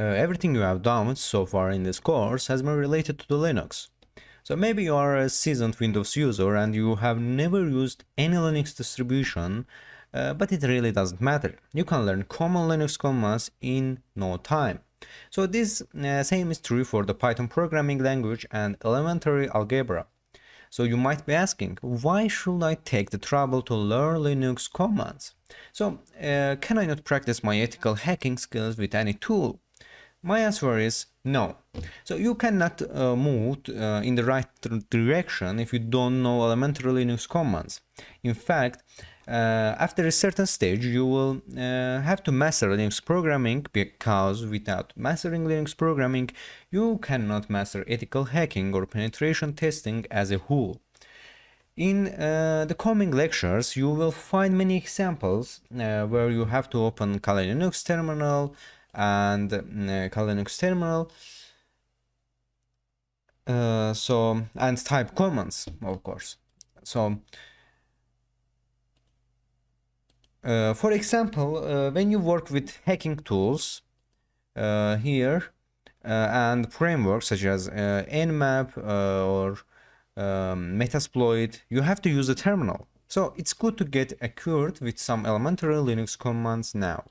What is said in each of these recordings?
everything you have done so far in this course has been related to the Linux. So maybe you are a seasoned Windows user and you have never used any Linux distribution, but it really doesn't matter. You can learn common Linux commands in no time. So this same is true for the Python programming language and elementary algebra. So you might be asking, why should I take the trouble to learn Linux commands? So can I not practice my ethical hacking skills with any tool? My answer is no. So you cannot move in the right direction if you don't know elementary Linux commands. In fact, after a certain stage, you will have to master Linux programming, because without mastering Linux programming, you cannot master ethical hacking or penetration testing as a whole. In the coming lectures, you will find many examples where you have to open Kali Linux terminal and Kali Linux terminal, and type commands, of course. So for example, when you work with hacking tools here and frameworks such as Nmap or Metasploit, you have to use a terminal. So it's good to get acquainted with some elementary Linux commands now.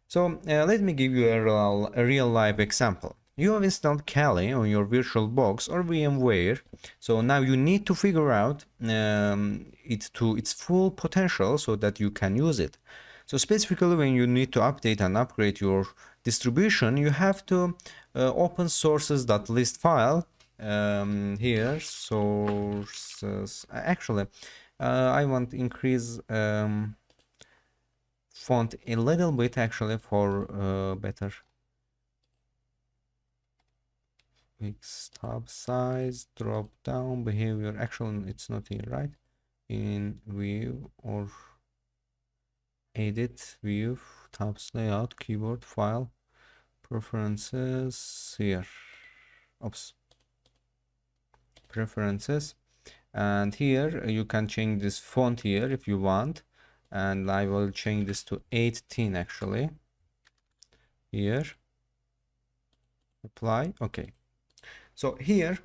So let me give you a real life example. You have installed Kali on your VirtualBox or VMware, so now you need to figure out it to its full potential so that you can use it. So specifically when you need to update and upgrade your distribution, you have to open sources.list file here, sources. Actually, I want to increase font a little bit actually for better. Fix tab size, drop down, behavior. Actually, it's not here, right? In view or edit, view, tabs, layout, keyboard, file, preferences, here. Oops. Preferences. And here you can change this font here if you want. And I will change this to 18 actually. Here. Apply. Okay. So here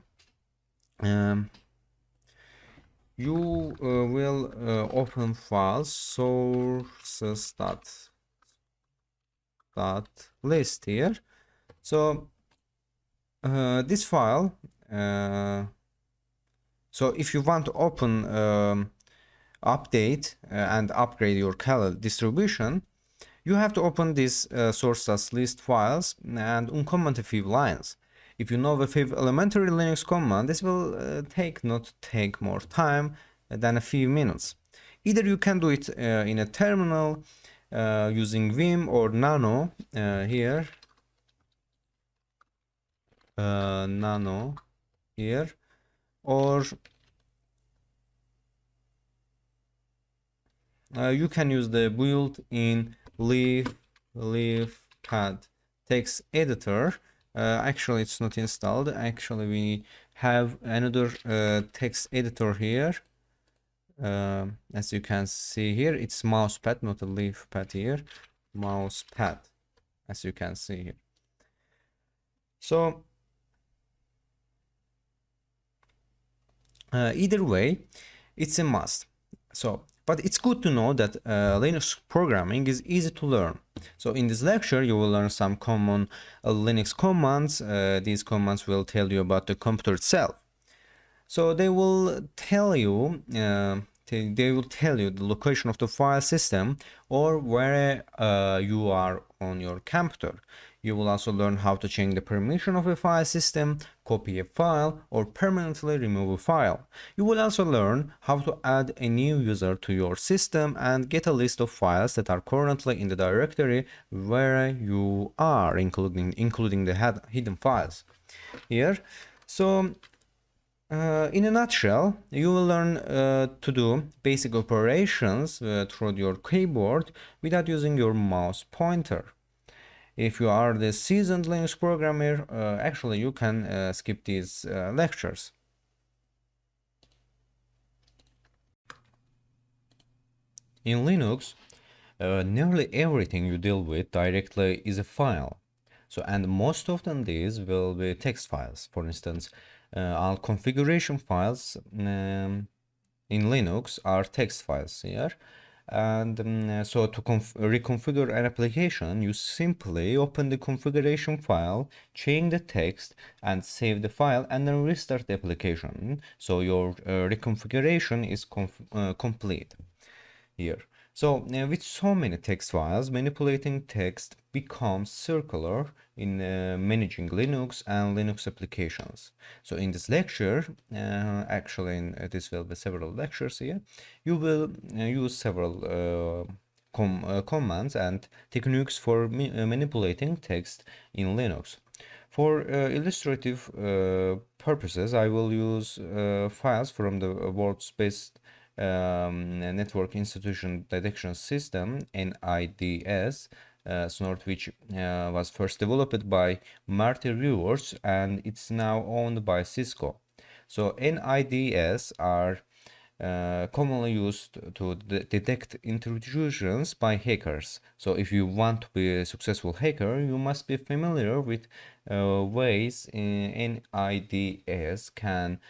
you will open files sources dot list here. So this file, so if you want to open update and upgrade your Kali distribution, you have to open this sources.list files and uncomment a few lines. If you know the few elementary Linux command, this will not take more time than a few minutes. Either you can do it in a terminal using Vim or Nano here, Nano here, or you can use the built-in Leafpad text editor. Actually, it's not installed. Actually, we have another text editor here. As you can see here, it's mousepad, not a Leafpad here. Mousepad, as you can see here. So either way, it's a must. But it's good to know that Linux programming is easy to learn. So in this lecture, you will learn some common Linux commands. These commands will tell you about the computer itself. So they will tell you the location of the file system or where you are on your computer. You will also learn how to change the permission of a file system, copy a file, or permanently remove a file. You will also learn how to add a new user to your system and get a list of files that are currently in the directory where you are, including the hidden files here. So in a nutshell, you will learn to do basic operations through your keyboard without using your mouse pointer. If you are the seasoned Linux programmer, actually you can skip these lectures. In Linux, nearly everything you deal with directly is a file. So, and most often these will be text files. For instance, all configuration files in Linux are text files here. And so to reconfigure an application, you simply open the configuration file, change the text, and save the file, and then restart the application. So your reconfiguration is complete here. So with so many text files, manipulating text becomes circular in managing Linux and Linux applications. So in this lecture, actually this will be several lectures here, you will use several commands and techniques for manipulating text in Linux. For illustrative purposes, I will use files from the world-based Network Institution Detection System, NIDS, snort, which was first developed by Marty Rivers and it's now owned by Cisco. So NIDS are commonly used to detect intrusions by hackers. So if you want to be a successful hacker, you must be familiar with ways NIDS can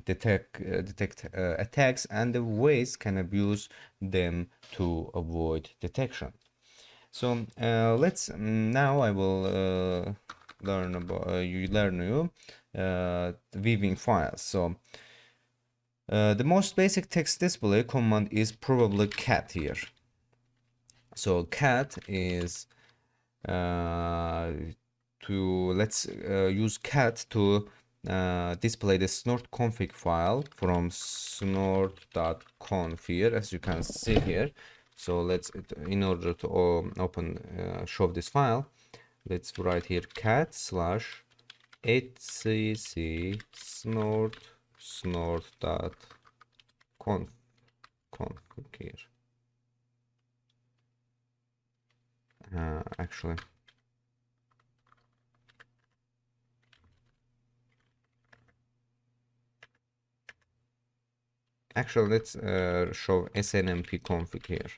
detect attacks and the ways can abuse them to avoid detection. So let's now I will learn about you viewing files. So the most basic text display command is probably cat here. So cat is let's use cat to display the snort config file from snort.conf here, as you can see here. So let's, in order to show this file, let's write here cat / etc snort.conf here. Actually, let's show snmp config here.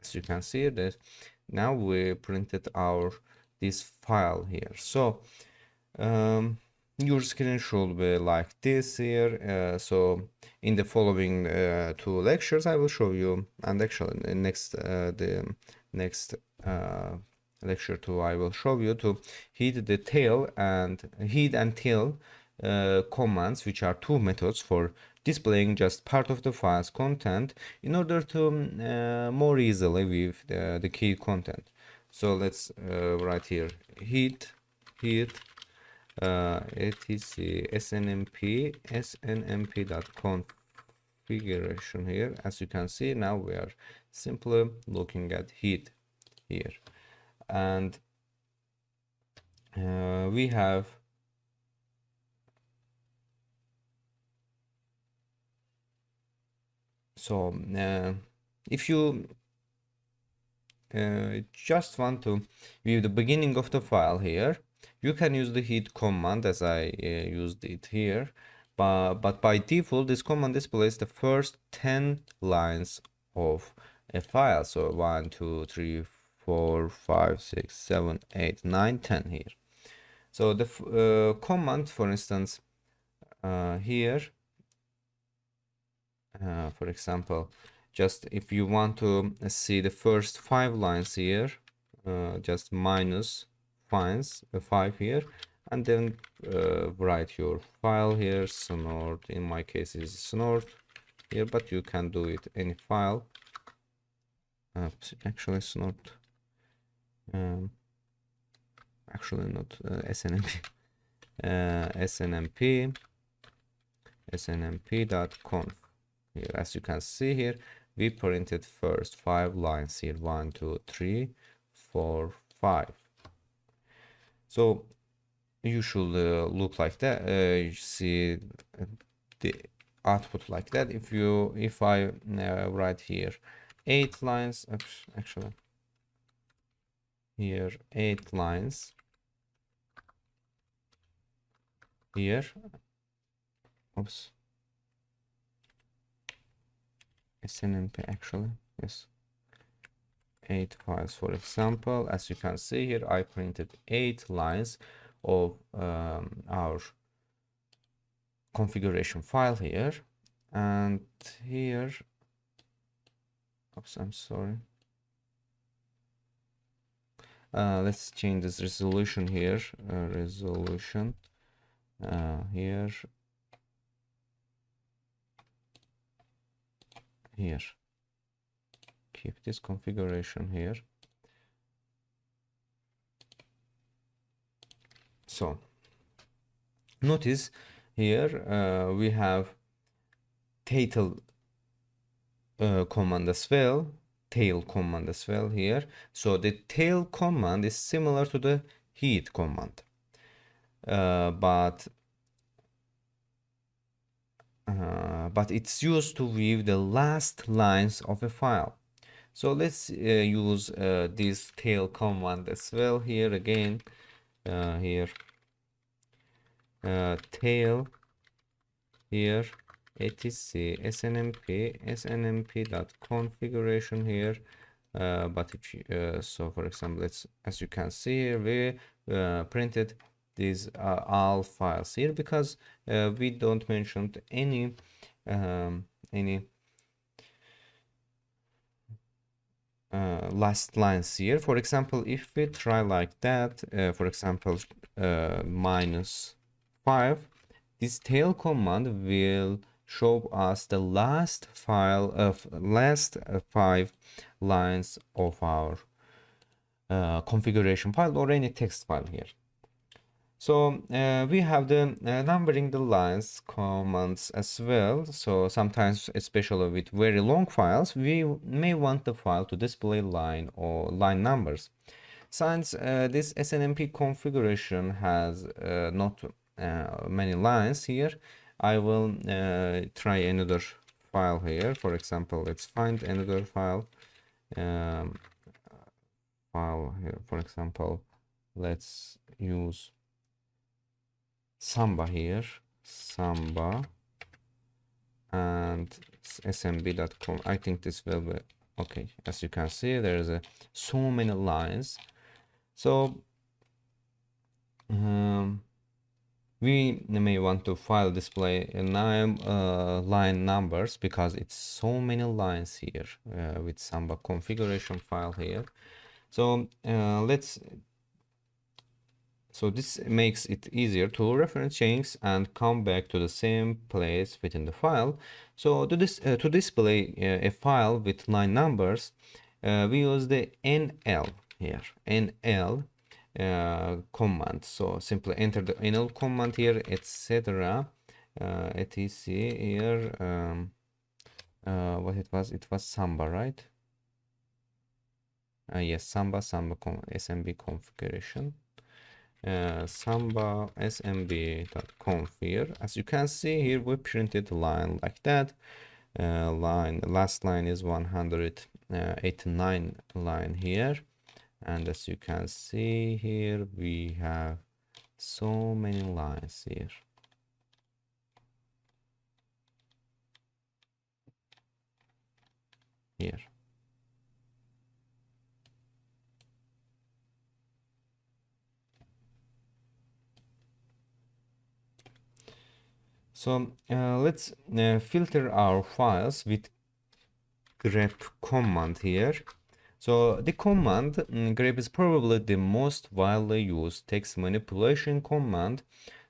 As you can see that now we printed this file here. So your screen should be like this here. So in the following 2 lectures I will show you, and actually the next lecture 2 I will show you to head and tail commands, which are 2 methods for displaying just part of the file's content in order to more easily view the key content. So let's write here head etc snmp.configuration here. As you can see, now we are simply looking at head here, and we have so if you just want to view the beginning of the file here, you can use the head command as I used it here, but by default this command displays the first 10 lines of a file. So 1 2 3 4 5 6 7 8 9 10 here. So the command, for instance, here for example, just if you want to see the first 5 lines here, just minus 5 here, and then write your file here, snort. In my case is snort here, but you can do it any file. Actually snort, actually not snmp, snmp.conf here. As you can see here, we printed first 5 lines here, 1 2 3 4 5. So you should look like that. You see the output like that. If I write here 8 lines, actually here 8 lines here, oops, SNMP actually, yes, 8 files. For example, as you can see here, I printed 8 lines of our configuration file here, and here, oops, I'm sorry. Let's change this resolution here. Resolution here, here. Keep this configuration here. So notice here we have tail command as well, tail command as well here. So the tail command is similar to the heat command, but it's used to view the last lines of a file. So let's use this tail command as well here again. Here tail here etc snmp.configuration here, but if you, so for example, let's, as you can see here, we printed these all files here because we don't mention any last lines here. For example, if we try like that, for example, -5, this tail command will show us the last file of last 5 lines of our configuration file or any text file here. So we have the numbering the lines commands as well. So sometimes, especially with very long files, we may want the file to display line or line numbers. Since this SNMP configuration has not many lines here, I will try another file here. For example, let's find another file. File here, for example, let's use Samba here, Samba, and smb.com. I think this will be okay. As you can see, there's so many lines. So we may want to file display 9 line numbers because it's so many lines here with Samba configuration file here. So so this makes it easier to reference change and come back to the same place within the file. So to display a file with line numbers, we use the NL here, NL command. So simply enter the NL command here, etc. etc. here. What it was Samba, right? Yes, Samba SMB configuration. Samba smb.conf here. As you can see here, we printed a line like that. Last line is 189 line here, and as you can see here, we have so many lines here. Here. So let's filter our files with grep command here. So the command grep is probably the most widely used text manipulation command.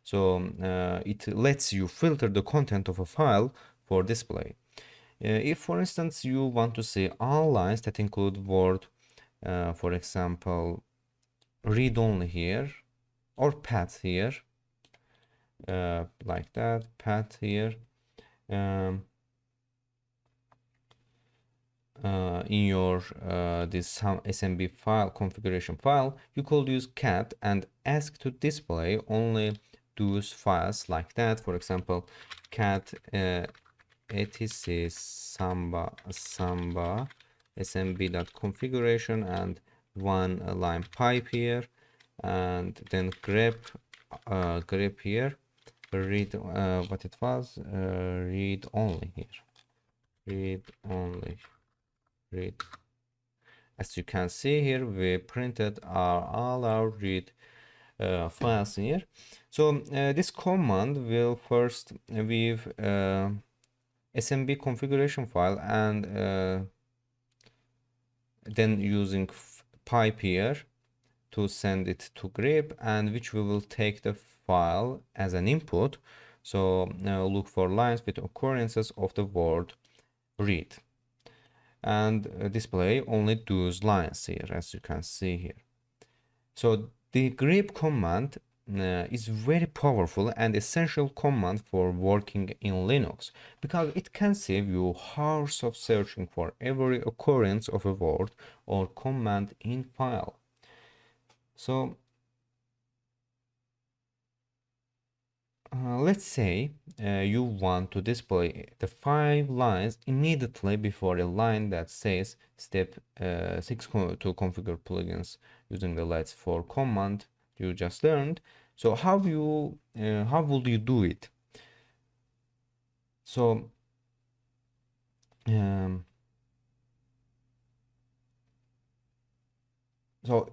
So it lets you filter the content of a file for display. If, for instance, you want to see all lines that include word, for example, read only here, or path here, like that, path here, in your this SMB file configuration file, you could use cat and ask to display only those files like that. For example, cat etc samba smb.configuration and one line pipe here, and then grep here, read what it was, read only here, read only, read. As you can see here, we printed all our read files here. So this command will first with SMB configuration file, and then using pipe here to send it to grep, and which we will take the file as an input. So now look for lines with occurrences of the word read, and display only those lines here, as you can see here. So the grep command is very powerful and essential command for working in Linux, because it can save you hours of searching for every occurrence of a word or command in file. So let's say you want to display the 5 lines immediately before a line that says step 6 to configure plugins using the Let's for command you just learned. So how will you do it? So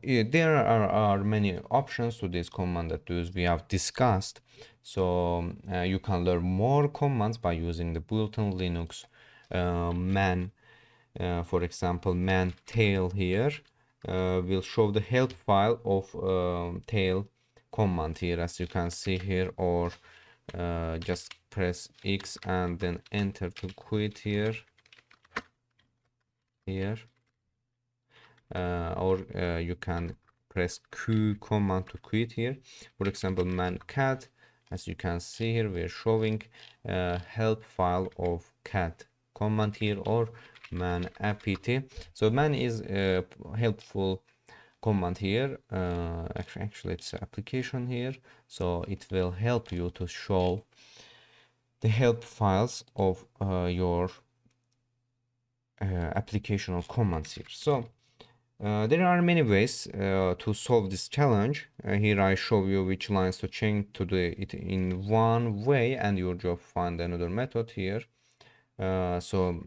there are many options to this command that we have discussed. So you can learn more commands by using the built-in Linux man. For example, man tail here will show the help file of tail command here, as you can see here, or just press X and then enter to quit here. Or you can press Q command to quit here. For example, man cat, as you can see here, we're showing help file of cat command here, or man apt. So man is a helpful command here. Actually it's application here, so it will help you to show the help files of your application or commands here. So there are many ways to solve this challenge. Here I show you which lines to change to do it in one way, and your job find another method here. So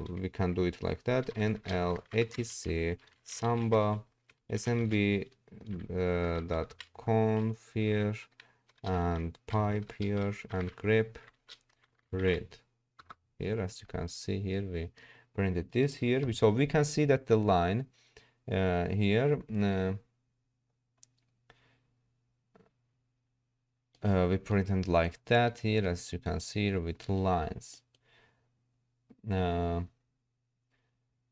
we can do it like that: nl etc samba smb dot conf here, and pipe here, and grep read here. As you can see here, we printed this here, so we can see that the line here we printed like that here, as you can see here, with lines.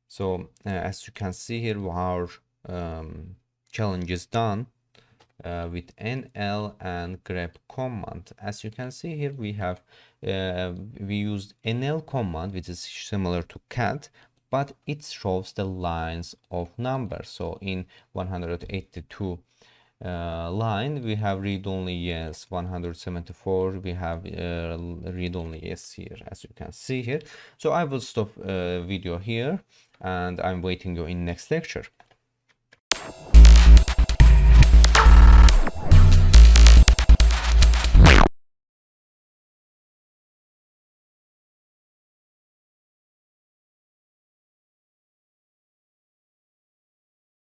So as you can see here, our challenge is done with nl and grep command. As you can see here, we have we used nl command, which is similar to cat, but it shows the lines of numbers. So in 182 line we have read only yes, 174 we have read only yes here, as you can see here. So I will stop video here, and I'm waiting you in next lecture.